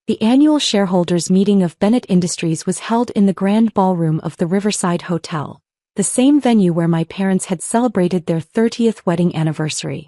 The annual shareholders meeting of Bennett Industries was held in the grand ballroom of the Riverside Hotel, the same venue where my parents had celebrated their 30th wedding anniversary.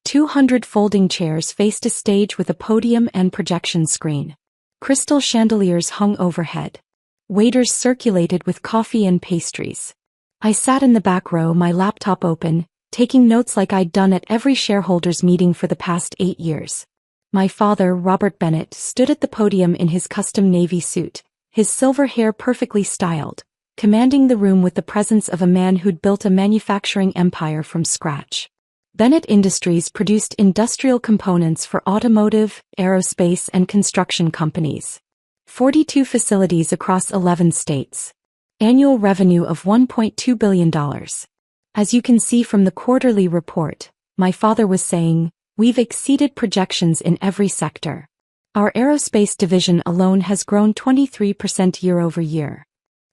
200 folding chairs faced a stage with a podium and projection screen. Crystal chandeliers hung overhead. Waiters circulated with coffee and pastries. I sat in the back row, my laptop open, taking notes like I'd done at every shareholders meeting for the past 8 years. My father, Robert Bennett, stood at the podium in his custom navy suit, his silver hair perfectly styled, commanding the room with the presence of a man who'd built a manufacturing empire from scratch. Bennett Industries produced industrial components for automotive, aerospace, and construction companies. 42 facilities across 11 states. Annual revenue of $1.2 billion. As you can see from the quarterly report, my father was saying, we've exceeded projections in every sector. Our aerospace division alone has grown 23% year-over-year.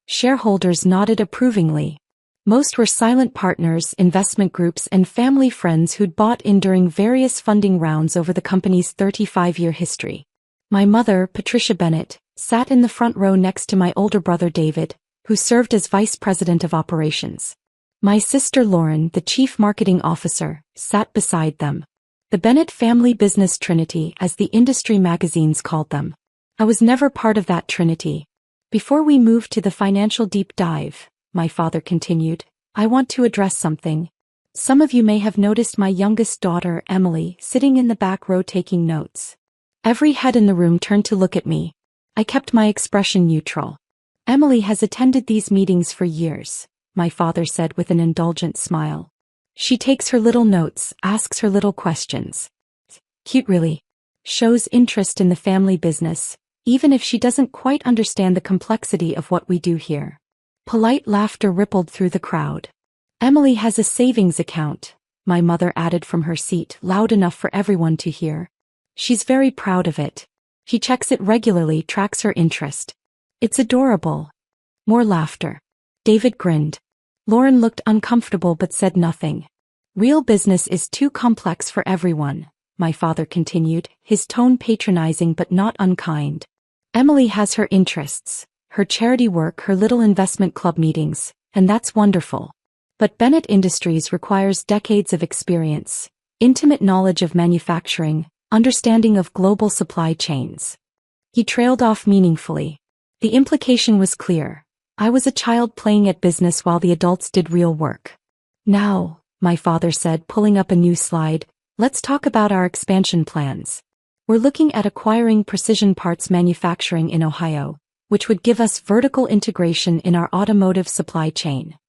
Shareholders nodded approvingly. Most were silent partners, investment groups, and family friends who'd bought in during various funding rounds over the company's 35-year history. My mother, Patricia Bennett, sat in the front row next to my older brother David, who served as vice president of operations. My sister Lauren, the chief marketing officer, sat beside them. The Bennett family business trinity, as the industry magazines called them. I was never part of that trinity. Before we move to the financial deep dive, my father continued, I want to address something. Some of you may have noticed my youngest daughter, Emily, sitting in the back row taking notes. Every head in the room turned to look at me. I kept my expression neutral. Emily has attended these meetings for years, my father said with an indulgent smile. She takes her little notes, asks her little questions. Cute really. Shows interest in the family business, even if she doesn't quite understand the complexity of what we do here. Polite laughter rippled through the crowd. Emily has a savings account, my mother added from her seat, loud enough for everyone to hear. She's very proud of it. She checks it regularly, tracks her interest. It's adorable. More laughter. David grinned. Lauren looked uncomfortable but said nothing. Real business is too complex for everyone, my father continued, his tone patronizing but not unkind. Emily has her interests, her charity work, her little investment club meetings, and that's wonderful. But Bennett Industries requires decades of experience, intimate knowledge of manufacturing, understanding of global supply chains. He trailed off meaningfully. The implication was clear. I was a child playing at business while the adults did real work. Now, my father said, pulling up a new slide, let's talk about our expansion plans. We're looking at acquiring precision parts manufacturing in Ohio, which would give us vertical integration in our automotive supply chain.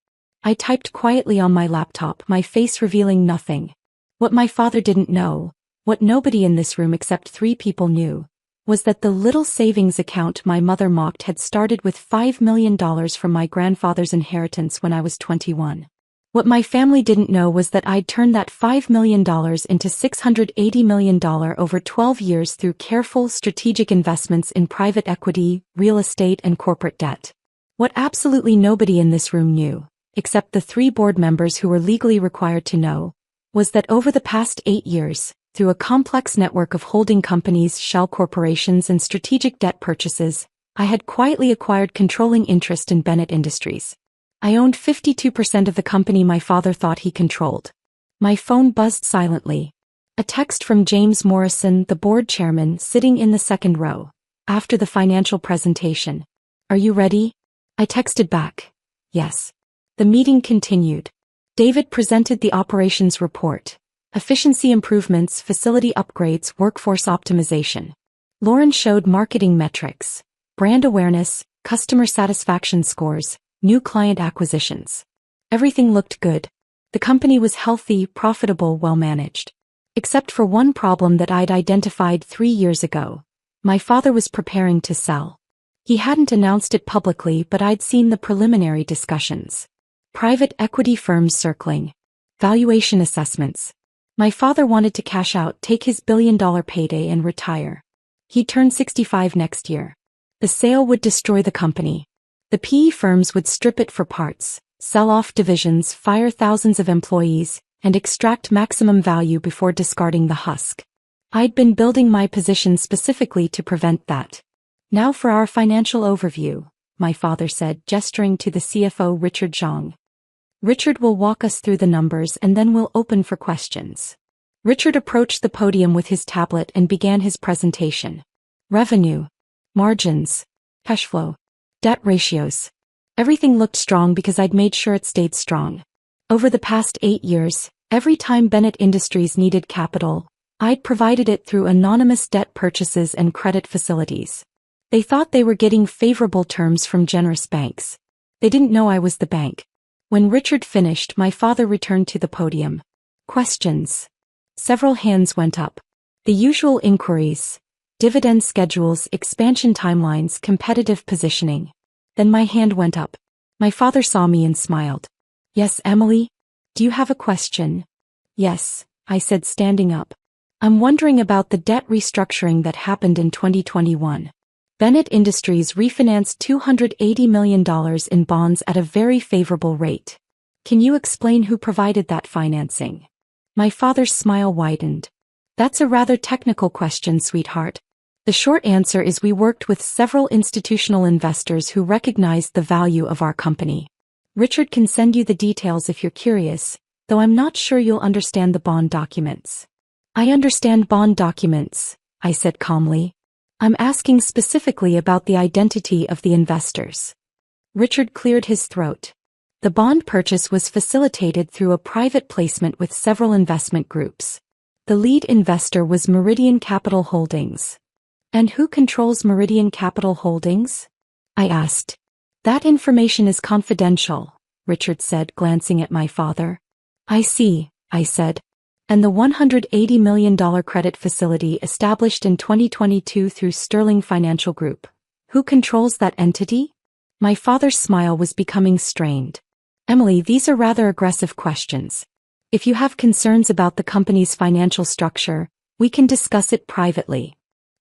I typed quietly on my laptop, my face revealing nothing. What my father didn't know, what nobody in this room except 3 people knew, was that the little savings account my mother mocked had started with $5 million from my grandfather's inheritance when I was 21. What my family didn't know was that I'd turned that $5 million into $680 million over 12 years through careful, strategic investments in private equity, real estate, and corporate debt. What absolutely nobody in this room knew, except the 3 board members who were legally required to know, was that over the past 8 years, through a complex network of holding companies, shell corporations, and strategic debt purchases, I had quietly acquired controlling interest in Bennett Industries. I owned 52% of the company my father thought he controlled. My phone buzzed silently. A text from James Morrison, the board chairman, sitting in the second row, after the financial presentation. Are you ready? I texted back. Yes. The meeting continued. David presented the operations report. Efficiency improvements, facility upgrades, workforce optimization. Lauren showed marketing metrics, brand awareness, customer satisfaction scores, new client acquisitions. Everything looked good. The company was healthy, profitable, well-managed. Except for one problem that I'd identified 3 years ago. My father was preparing to sell. He hadn't announced it publicly, but I'd seen the preliminary discussions. Private equity firms circling. Valuation assessments. My father wanted to cash out, take his billion-dollar payday and retire. He'd turn 65 next year. The sale would destroy the company. The PE firms would strip it for parts, sell off divisions, fire thousands of employees, and extract maximum value before discarding the husk. I'd been building my position specifically to prevent that. Now for our financial overview, my father said, gesturing to the CFO Richard Zhang. Richard will walk us through the numbers and then we'll open for questions. Richard approached the podium with his tablet and began his presentation. Revenue, margins, cash flow, debt ratios. Everything looked strong because I'd made sure it stayed strong. Over the past 8 years, every time Bennett Industries needed capital, I'd provided it through anonymous debt purchases and credit facilities. They thought they were getting favorable terms from generous banks. They didn't know I was the bank. When Richard finished, my father returned to the podium. Questions. Several hands went up. The usual inquiries: dividend schedules, expansion timelines, competitive positioning. Then my hand went up. My father saw me and smiled. Yes, Emily? Do you have a question? Yes, I said, standing up. I'm wondering about the debt restructuring that happened in 2021. Bennett Industries refinanced $280 million in bonds at a very favorable rate. Can you explain who provided that financing? My father's smile widened. That's a rather technical question, sweetheart. The short answer is we worked with several institutional investors who recognized the value of our company. Richard can send you the details if you're curious, though I'm not sure you'll understand the bond documents. I understand bond documents, I said calmly. I'm asking specifically about the identity of the investors. Richard cleared his throat. The bond purchase was facilitated through a private placement with several investment groups. The lead investor was Meridian Capital Holdings. And who controls Meridian Capital Holdings? I asked. That information is confidential, Richard said, glancing at my father. I see, I said. And the $180 million credit facility established in 2022 through Sterling Financial Group. Who controls that entity? My father's smile was becoming strained. Emily, these are rather aggressive questions. If you have concerns about the company's financial structure, we can discuss it privately.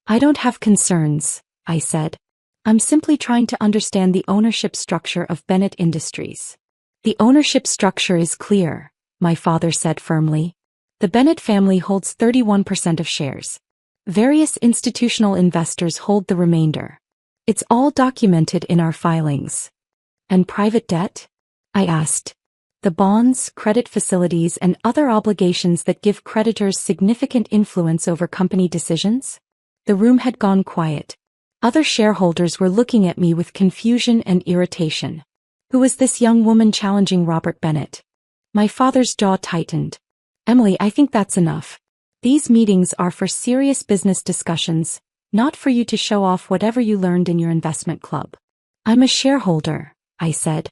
I don't have concerns, I said. I'm simply trying to understand the ownership structure of Bennett Industries. The ownership structure is clear, my father said firmly. The Bennett family holds 31% of shares. Various institutional investors hold the remainder. It's all documented in our filings. And private debt? I asked. The bonds, credit facilities, and other obligations that give creditors significant influence over company decisions? The room had gone quiet. Other shareholders were looking at me with confusion and irritation. Who was this young woman challenging Robert Bennett? My father's jaw tightened. Emily, I think that's enough. These meetings are for serious business discussions, not for you to show off whatever you learned in your investment club. I'm a shareholder, I said.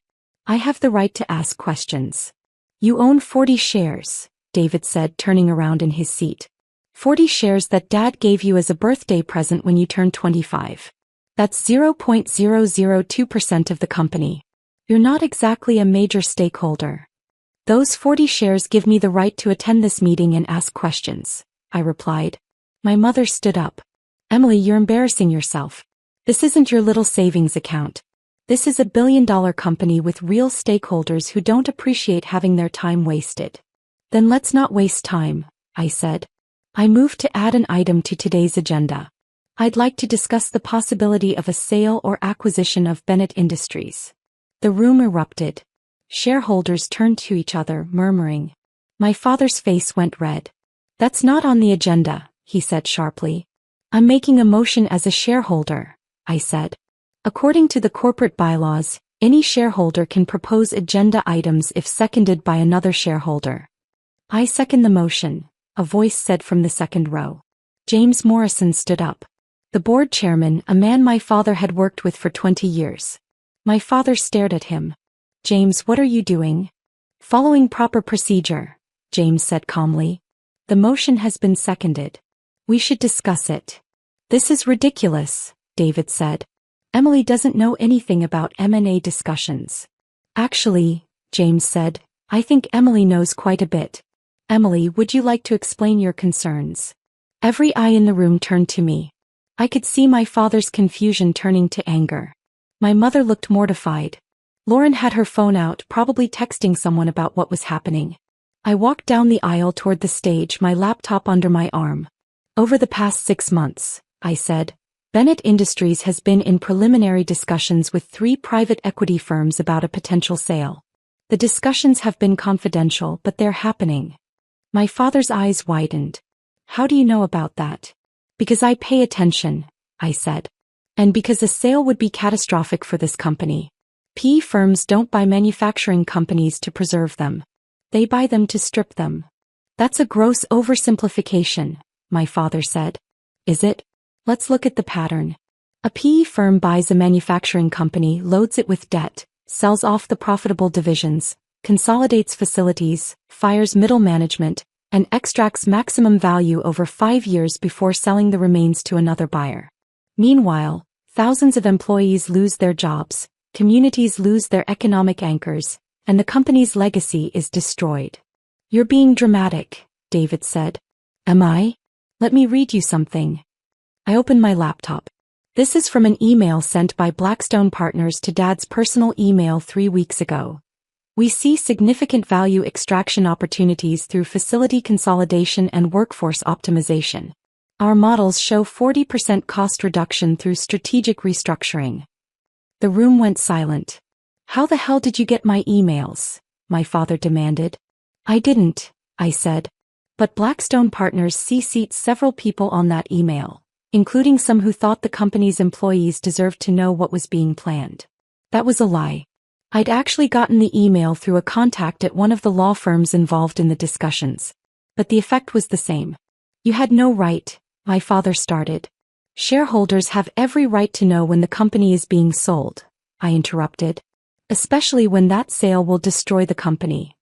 I have the right to ask questions. You own 40 shares, David said, turning around in his seat. 40 shares that Dad gave you as a birthday present when you turned 25. That's 0.002% of the company. You're not exactly a major stakeholder. Those 40 shares give me the right to attend this meeting and ask questions, I replied. My mother stood up. Emily, you're embarrassing yourself. This isn't your little savings account. This is a billion-dollar company with real stakeholders who don't appreciate having their time wasted. Then let's not waste time, I said. I moved to add an item to today's agenda. I'd like to discuss the possibility of a sale or acquisition of Bennett Industries. The room erupted. Shareholders turned to each other, murmuring. My father's face went red. That's not on the agenda, he said sharply. I'm making a motion as a shareholder, I said. According to the corporate bylaws, any shareholder can propose agenda items if seconded by another shareholder. I second the motion, a voice said from the second row. James Morrison stood up. The board chairman, a man my father had worked with for 20 years. My father stared at him. James, what are you doing? Following proper procedure, James said calmly. The motion has been seconded. We should discuss it. This is ridiculous, David said. Emily doesn't know anything about M&A discussions. Actually, James said, I think Emily knows quite a bit. Emily, would you like to explain your concerns? Every eye in the room turned to me. I could see my father's confusion turning to anger. My mother looked mortified. Lauren had her phone out, probably texting someone about what was happening. I walked down the aisle toward the stage, my laptop under my arm. Over the past 6 months, I said, Bennett Industries has been in preliminary discussions with 3 private equity firms about a potential sale. The discussions have been confidential, but they're happening. My father's eyes widened. How do you know about that? Because I pay attention, I said. And because a sale would be catastrophic for this company. PE firms don't buy manufacturing companies to preserve them. They buy them to strip them. That's a gross oversimplification, my father said. Is it? Let's look at the pattern. A PE firm buys a manufacturing company, loads it with debt, sells off the profitable divisions, consolidates facilities, fires middle management, and extracts maximum value over 5 years before selling the remains to another buyer. Meanwhile, thousands of employees lose their jobs, communities lose their economic anchors, and the company's legacy is destroyed. You're being dramatic, David said. Am I? Let me read you something. I opened my laptop. This is from an email sent by Blackstone Partners to Dad's personal email 3 weeks ago. We see significant value extraction opportunities through facility consolidation and workforce optimization. Our models show 40% cost reduction through strategic restructuring. The room went silent. How the hell did you get my emails? My father demanded. I didn't, I said. But Blackstone Partners CC'd several people on that email, including some who thought the company's employees deserved to know what was being planned. That was a lie. I'd actually gotten the email through a contact at one of the law firms involved in the discussions. But the effect was the same. You had no right, my father started. Shareholders have every right to know when the company is being sold, I interrupted. Especially when that sale will destroy the company.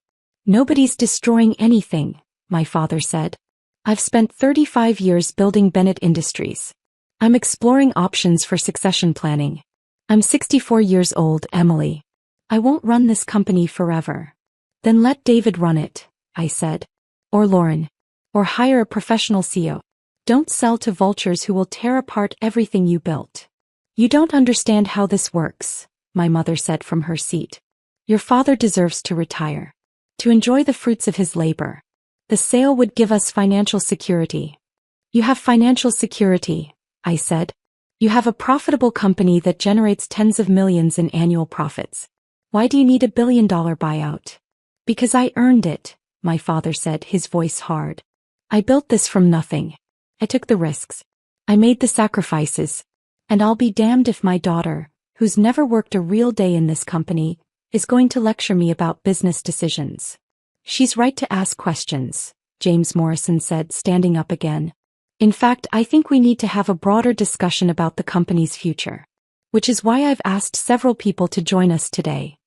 Nobody's destroying anything, my father said. I've spent 35 years building Bennett Industries. I'm exploring options for succession planning. I'm 64 years old, Emily. I won't run this company forever. Then let David run it, I said. Or Lauren. Or hire a professional CEO. Don't sell to vultures who will tear apart everything you built. You don't understand how this works, my mother said from her seat. Your father deserves to retire. To enjoy the fruits of his labor. The sale would give us financial security. You have financial security, I said. You have a profitable company that generates tens of millions in annual profits. Why do you need $1 billion buyout? Because I earned it, my father said, his voice hard. I built this from nothing. I took the risks. I made the sacrifices. And I'll be damned if my daughter, who's never worked a real day in this company, is going to lecture me about business decisions. She's right to ask questions, James Morrison said, standing up again. In fact, I think we need to have a broader discussion about the company's future. Which is why I've asked several people to join us today.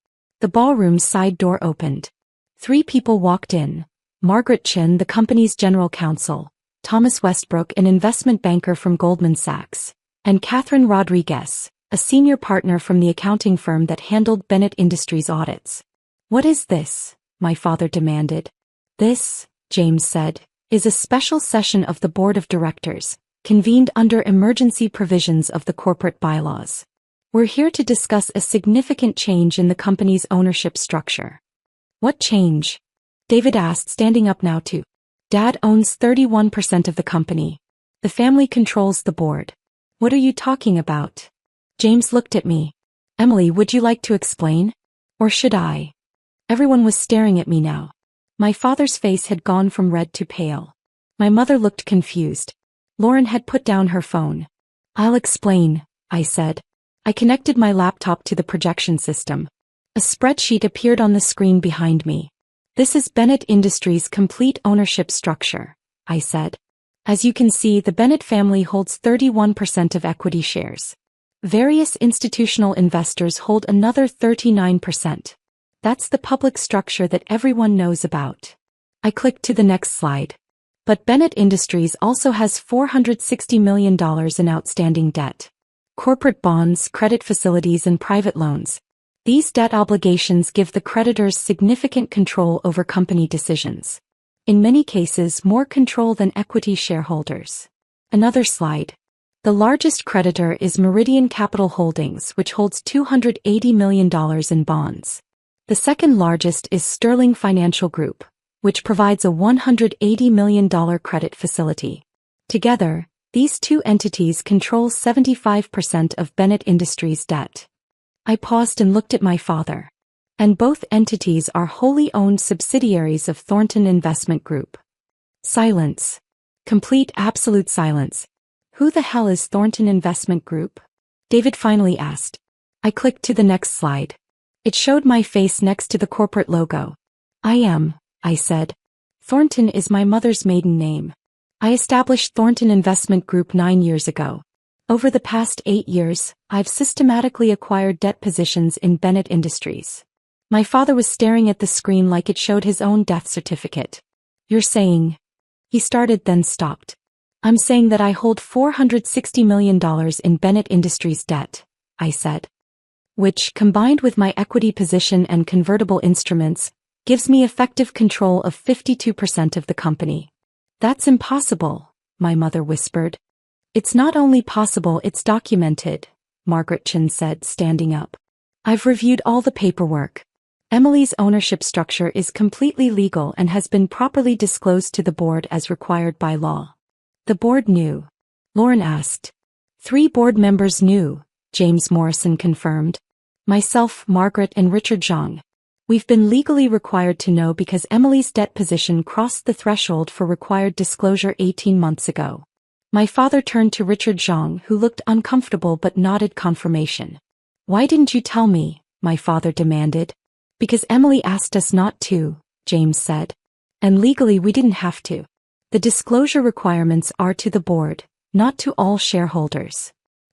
The ballroom's side door opened. 3 people walked in. Margaret Chin, the company's general counsel, Thomas Westbrook, an investment banker from Goldman Sachs, and Catherine Rodriguez, a senior partner from the accounting firm that handled Bennett Industries audits. What is this? My father demanded. This, James said, is a special session of the board of directors, convened under emergency provisions of the corporate bylaws. We're here to discuss a significant change in the company's ownership structure. What change? David asked, standing up now too. Dad owns 31% of the company. The family controls the board. What are you talking about? James looked at me. Emily, would you like to explain? Or should I? Everyone was staring at me now. My father's face had gone from red to pale. My mother looked confused. Lauren had put down her phone. I'll explain, I said. I connected my laptop to the projection system. A spreadsheet appeared on the screen behind me. This is Bennett Industries' complete ownership structure, I said. As you can see, the Bennett family holds 31% of equity shares. Various institutional investors hold another 39%. That's the public structure that everyone knows about. I clicked to the next slide. But Bennett Industries also has $460 million in outstanding debt. Corporate bonds, credit facilities, and private loans. These debt obligations give the creditors significant control over company decisions. In many cases, more control than equity shareholders. Another slide. The largest creditor is Meridian Capital Holdings, which holds $280 million in bonds. The second largest is Sterling Financial Group, which provides a $180 million credit facility. Together, these two entities control 75% of Bennett Industries' debt. I paused and looked at my father. And both entities are wholly owned subsidiaries of Thornton Investment Group. Silence. Complete absolute silence. Who the hell is Thornton Investment Group? David finally asked. I clicked to the next slide. It showed my face next to the corporate logo. I said. Thornton is my mother's maiden name. I established Thornton Investment Group 9 years ago. Over the past 8 years, I've systematically acquired debt positions in Bennett Industries. My father was staring at the screen like it showed his own death certificate. You're saying? He started then stopped. I'm saying that I hold $460 million in Bennett Industries debt, I said. Which, combined with my equity position and convertible instruments, gives me effective control of 52% of the company. That's impossible, my mother whispered. It's not only possible, it's documented, Margaret Chin said, standing up. I've reviewed all the paperwork. Emily's ownership structure is completely legal and has been properly disclosed to the board as required by law. The board knew. Lauren asked. 3 board members knew, James Morrison confirmed. Myself, Margaret, and Richard Zhang. We've been legally required to know because Emily's debt position crossed the threshold for required disclosure 18 months ago. My father turned to Richard Zhang, who looked uncomfortable but nodded confirmation. Why didn't you tell me? My father demanded. Because Emily asked us not to, James said. And legally we didn't have to. The disclosure requirements are to the board, not to all shareholders.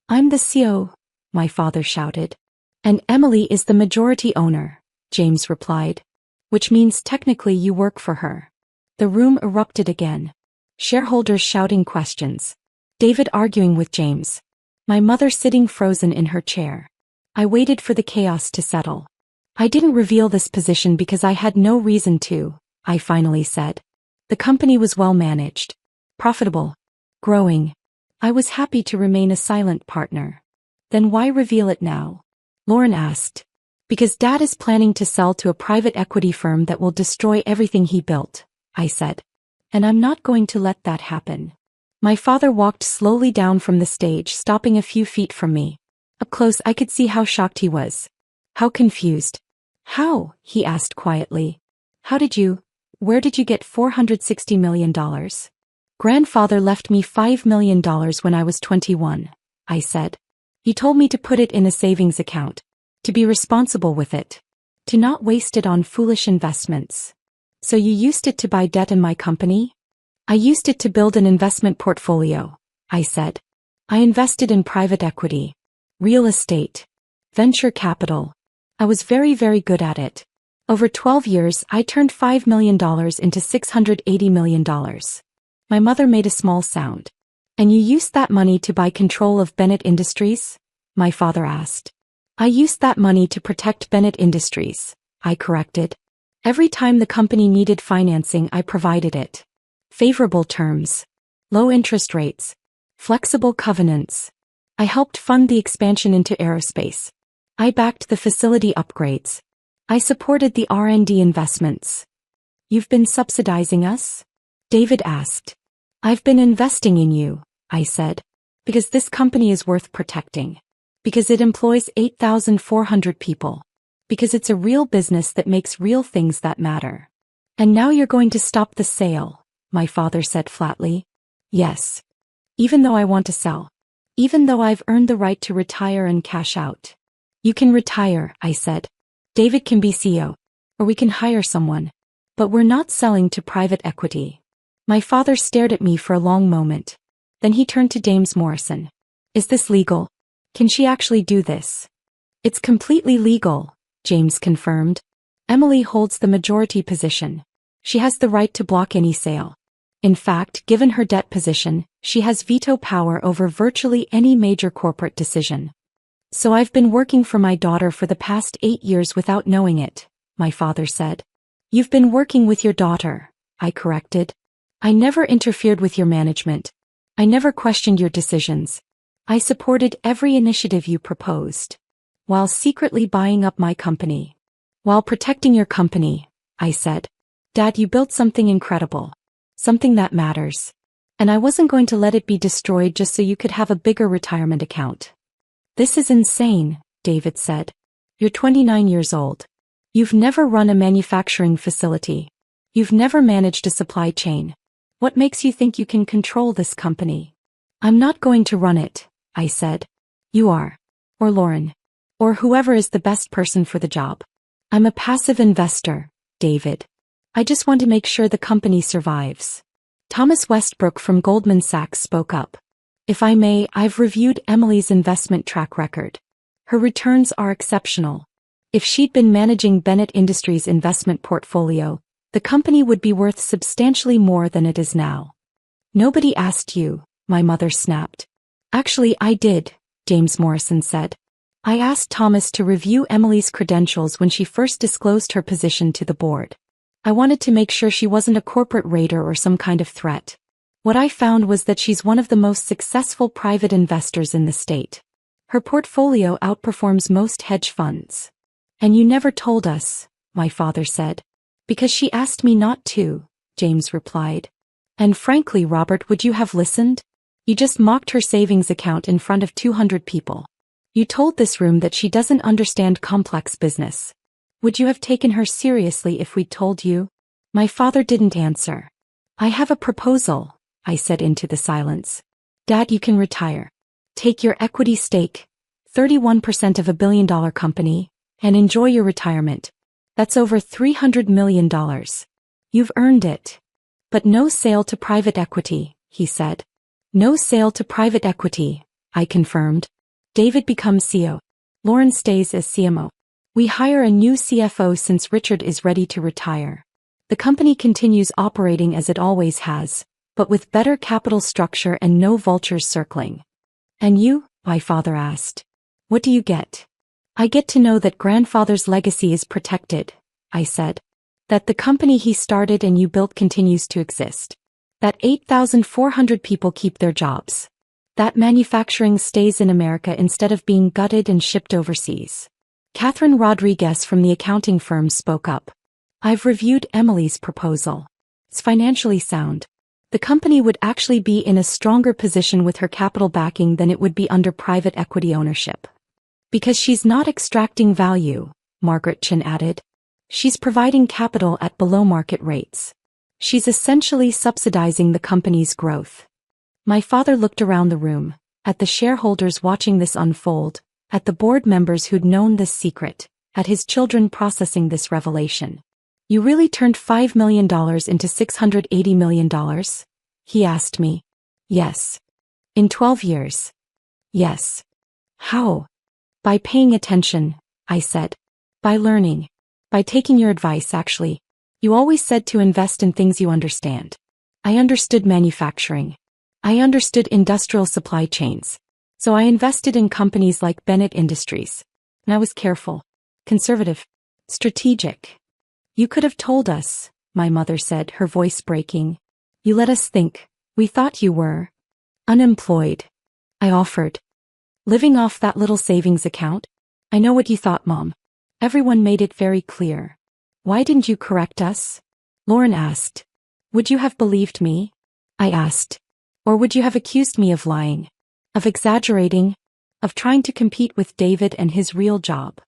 I'm the CEO, my father shouted. And Emily is the majority owner, James replied. Which means technically you work for her. The room erupted again. Shareholders shouting questions. David arguing with James. My mother sitting frozen in her chair. I waited for the chaos to settle. I didn't reveal this position because I had no reason to, I finally said. The company was well managed, profitable, growing. I was happy to remain a silent partner. Then why reveal it now? Lauren asked. Because Dad is planning to sell to a private equity firm that will destroy everything he built, I said. And I'm not going to let that happen. My father walked slowly down from the stage, stopping a few feet from me. Up close I could see how shocked he was. How confused. How? He asked quietly. Where did you get $460 million? Grandfather left me $5 million when I was 21, I said. He told me to put it in a savings account. To be responsible with it. To not waste it on foolish investments. So you used it to buy debt in my company? I used it to build an investment portfolio, I said. I invested in private equity, real estate, venture capital. I was very, very good at it. Over 12 years, I turned $5 million into $680 million. My mother made a small sound. And you used that money to buy control of Bennett Industries? My father asked. I used that money to protect Bennett Industries, I corrected. Every time the company needed financing, I provided it. Favorable terms. Low interest rates. Flexible covenants. I helped fund the expansion into aerospace. I backed the facility upgrades. I supported the R&D investments. You've been subsidizing us? David asked. I've been investing in you, I said. Because this company is worth protecting. Because it employs 8,400 people. Because it's a real business that makes real things that matter. And now you're going to stop the sale, my father said flatly. Yes. Even though I want to sell. Even though I've earned the right to retire and cash out. You can retire, I said. David can be CEO. Or we can hire someone. But we're not selling to private equity. My father stared at me for a long moment. Then he turned to James Morrison. Is this legal? Can she actually do this? It's completely legal, James confirmed. Emily holds the majority position. She has the right to block any sale. In fact, given her debt position, she has veto power over virtually any major corporate decision. So I've been working for my daughter for the past 8 years without knowing it, my father said. You've been working with your daughter, I corrected. I never interfered with your management. I never questioned your decisions. I supported every initiative you proposed. While secretly buying up my company. While protecting your company, I said. Dad, you built something incredible. Something that matters. And I wasn't going to let it be destroyed just so you could have a bigger retirement account. This is insane, David said. You're 29 years old. You've never run a manufacturing facility. You've never managed a supply chain. What makes you think you can control this company? I'm not going to run it, I said. You are. Or Lauren. Or whoever is the best person for the job. I'm a passive investor, David. I just want to make sure the company survives. Thomas Westbrook from Goldman Sachs spoke up. If I may, I've reviewed Emily's investment track record. Her returns are exceptional. If she'd been managing Bennett Industries' investment portfolio, the company would be worth substantially more than it is now. Nobody asked you, my mother snapped. Actually, I did, James Morrison said. I asked Thomas to review Emily's credentials when she first disclosed her position to the board. I wanted to make sure she wasn't a corporate raider or some kind of threat. What I found was that she's one of the most successful private investors in the state. Her portfolio outperforms most hedge funds. And you never told us, my father said. Because she asked me not to, James replied. And frankly, Robert, would you have listened? You just mocked her savings account in front of 200 people. You told this room that she doesn't understand complex business. Would you have taken her seriously if we'd told you? My father didn't answer. I have a proposal, I said into the silence. Dad, you can retire. Take your equity stake, 31% of a billion-dollar company, and enjoy your retirement. That's over $300 million. You've earned it. But no sale to private equity, he said. No sale to private equity, I confirmed. David becomes CEO. Lauren stays as CMO. We hire a new CFO since Richard is ready to retire. The company continues operating as it always has, but with better capital structure and no vultures circling. And you? My father asked. What do you get? I get to know that grandfather's legacy is protected, I said. That the company he started and you built continues to exist. That 8,400 people keep their jobs. That manufacturing stays in America instead of being gutted and shipped overseas. Catherine Rodriguez from the accounting firm spoke up. I've reviewed Emily's proposal. It's financially sound. The company would actually be in a stronger position with her capital backing than it would be under private equity ownership. Because she's not extracting value, Margaret Chin added. She's providing capital at below market rates. She's essentially subsidizing the company's growth. My father looked around the room, at the shareholders watching this unfold, at the board members who'd known this secret, at his children processing this revelation. You really turned $5 million into $680 million? He asked me. Yes. In 12 years. Yes. How? By paying attention, I said. By learning. By taking your advice, actually. You always said to invest in things you understand. I understood manufacturing. I understood industrial supply chains. So I invested in companies like Bennett Industries. And I was careful. Conservative. Strategic. You could have told us, my mother said, her voice breaking. You let us think. We thought you were unemployed. I offered. Living off that little savings account? I know what you thought, Mom. Everyone made it very clear. Why didn't you correct us? Lauren asked. Would you have believed me? I asked. Or would you have accused me of lying? Of exaggerating? Of trying to compete with David and his real job?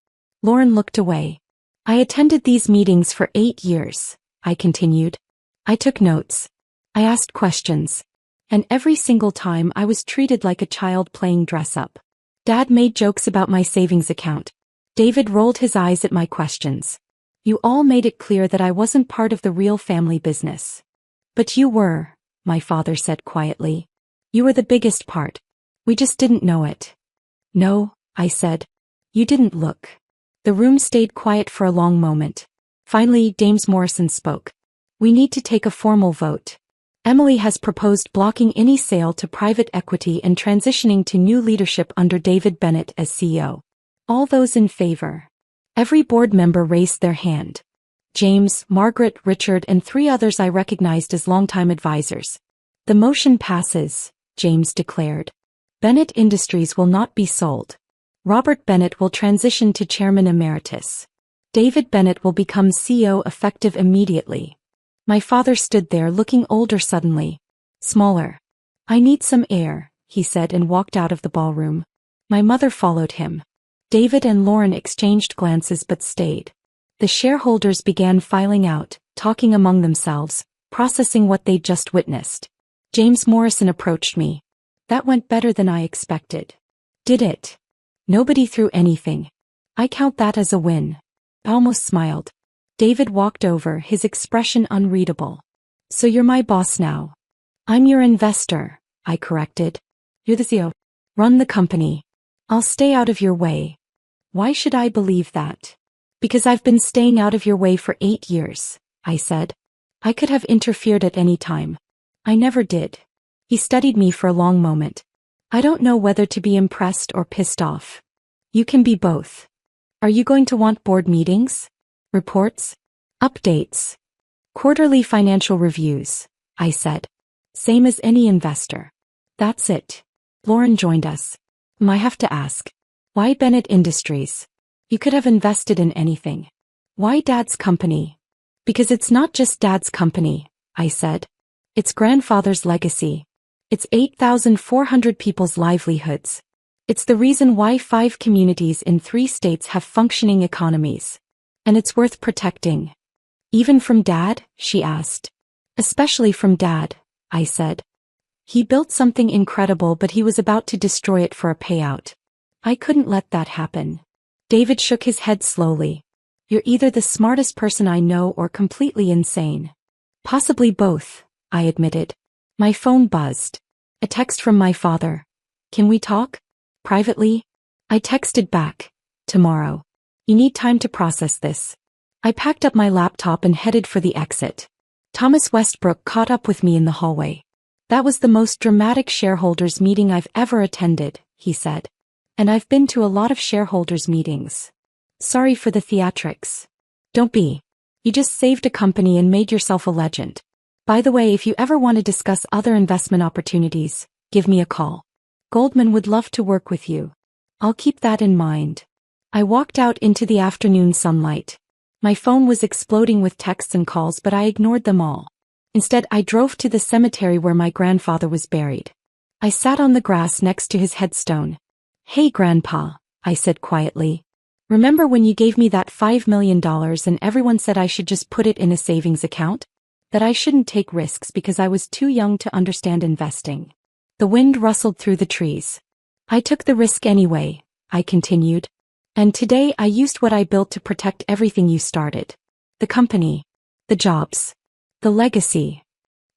Lauren looked away. I attended these meetings for 8 years, I continued. I took notes. I asked questions. And every single time I was treated like a child playing dress-up. Dad made jokes about my savings account. David rolled his eyes at my questions. You all made it clear that I wasn't part of the real family business. But you were, my father said quietly. You were the biggest part. We just didn't know it. No, I said. You didn't look. The room stayed quiet for a long moment. Finally, James Morrison spoke. We need to take a formal vote. Emily has proposed blocking any sale to private equity and transitioning to new leadership under David Bennett as CEO. All those in favor? Every board member raised their hand. James, Margaret, Richard, and 3 others I recognized as longtime advisors. The motion passes, James declared. Bennett Industries will not be sold. Robert Bennett will transition to Chairman Emeritus. David Bennett will become CEO effective immediately. My father stood there looking older suddenly. Smaller. I need some air, he said and walked out of the ballroom. My mother followed him. David and Lauren exchanged glances but stayed. The shareholders began filing out, talking among themselves, processing what they'd just witnessed. James Morrison approached me. That went better than I expected. Did it? Nobody threw anything. I count that as a win. I almost smiled. David walked over, his expression unreadable. So you're my boss now. I'm your investor, I corrected. You're the CEO. Run the company. I'll stay out of your way. Why should I believe that? Because I've been staying out of your way for 8 years, I said. I could have interfered at any time. I never did. He studied me for a long moment. I don't know whether to be impressed or pissed off. You can be both. Are you going to want board meetings? Reports? Updates? Quarterly financial reviews, I said. Same as any investor. That's it. Lauren joined us. I have to ask. Why Bennett Industries? You could have invested in anything. Why Dad's company? Because it's not just Dad's company, I said. It's grandfather's legacy. It's 8,400 people's livelihoods. It's the reason why 5 communities in 3 states have functioning economies. And it's worth protecting. Even from Dad? She asked. Especially from Dad, I said. He built something incredible, but he was about to destroy it for a payout. I couldn't let that happen. David shook his head slowly. You're either the smartest person I know or completely insane. Possibly both, I admitted. My phone buzzed. A text from my father. Can we talk? Privately? I texted back. Tomorrow. You need time to process this. I packed up my laptop and headed for the exit. Thomas Westbrook caught up with me in the hallway. That was the most dramatic shareholders meeting I've ever attended, he said. And I've been to a lot of shareholders meetings. Sorry for the theatrics. Don't be. You just saved a company and made yourself a legend. By the way, if you ever want to discuss other investment opportunities, give me a call. Goldman would love to work with you. I'll keep that in mind. I walked out into the afternoon sunlight. My phone was exploding with texts and calls, but I ignored them all. Instead, I drove to the cemetery where my grandfather was buried. I sat on the grass next to his headstone. Hey, Grandpa, I said quietly. Remember when you gave me that $5 million and everyone said I should just put it in a savings account? That I shouldn't take risks because I was too young to understand investing. The wind rustled through the trees. I took the risk anyway, I continued. And today I used what I built to protect everything you started. The company. The jobs. The legacy.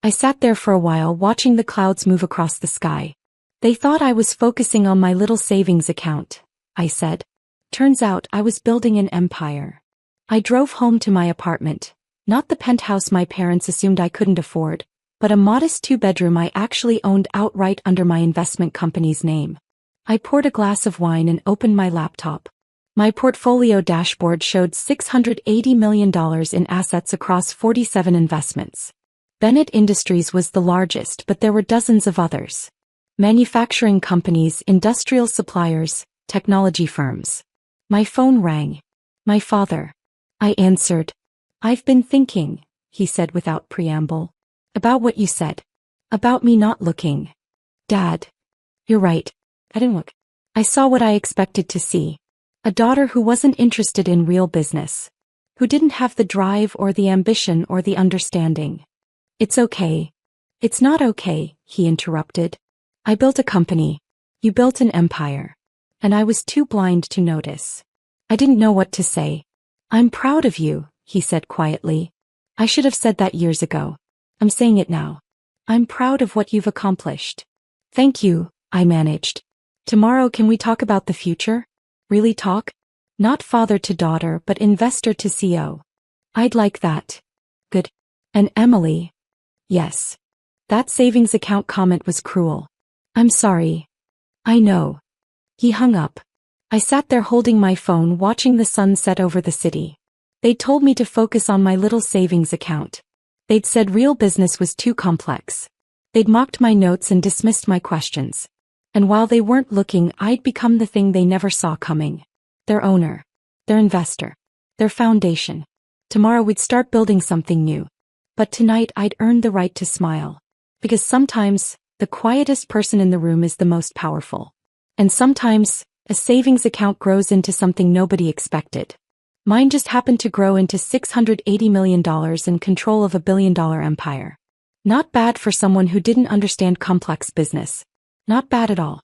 I sat there for a while watching the clouds move across the sky. They thought I was focusing on my little savings account, I said. Turns out I was building an empire. I drove home to my apartment. Not the penthouse my parents assumed I couldn't afford, but a modest 2-bedroom I actually owned outright under my investment company's name. I poured a glass of wine and opened my laptop. My portfolio dashboard showed $680 million in assets across 47 investments. Bennett Industries was the largest, but there were dozens of others. Manufacturing companies, industrial suppliers, technology firms. My phone rang. My father. I answered. I've been thinking, he said without preamble. About what you said. About me not looking. Dad. You're right. I didn't look. I saw what I expected to see. A daughter who wasn't interested in real business. Who didn't have the drive or the ambition or the understanding. It's okay. It's not okay, he interrupted. I built a company. You built an empire. And I was too blind to notice. I didn't know what to say. I'm proud of you, he said quietly. I should have said that years ago. I'm saying it now. I'm proud of what you've accomplished. Thank you, I managed. Tomorrow can we talk about the future? Really talk? Not father to daughter but investor to CEO. I'd like that. Good. And Emily? Yes. That savings account comment was cruel. I'm sorry. I know. He hung up. I sat there holding my phone watching the sun set over the city. They'd told me to focus on my little savings account. They'd said real business was too complex. They'd mocked my notes and dismissed my questions. And while they weren't looking, I'd become the thing they never saw coming. Their owner. Their investor. Their foundation. Tomorrow we'd start building something new. But tonight I'd earned the right to smile. Because sometimes, the quietest person in the room is the most powerful. And sometimes, a savings account grows into something nobody expected. Mine just happened to grow into $680 million and control of a billion-dollar empire. Not bad for someone who didn't understand complex business. Not bad at all.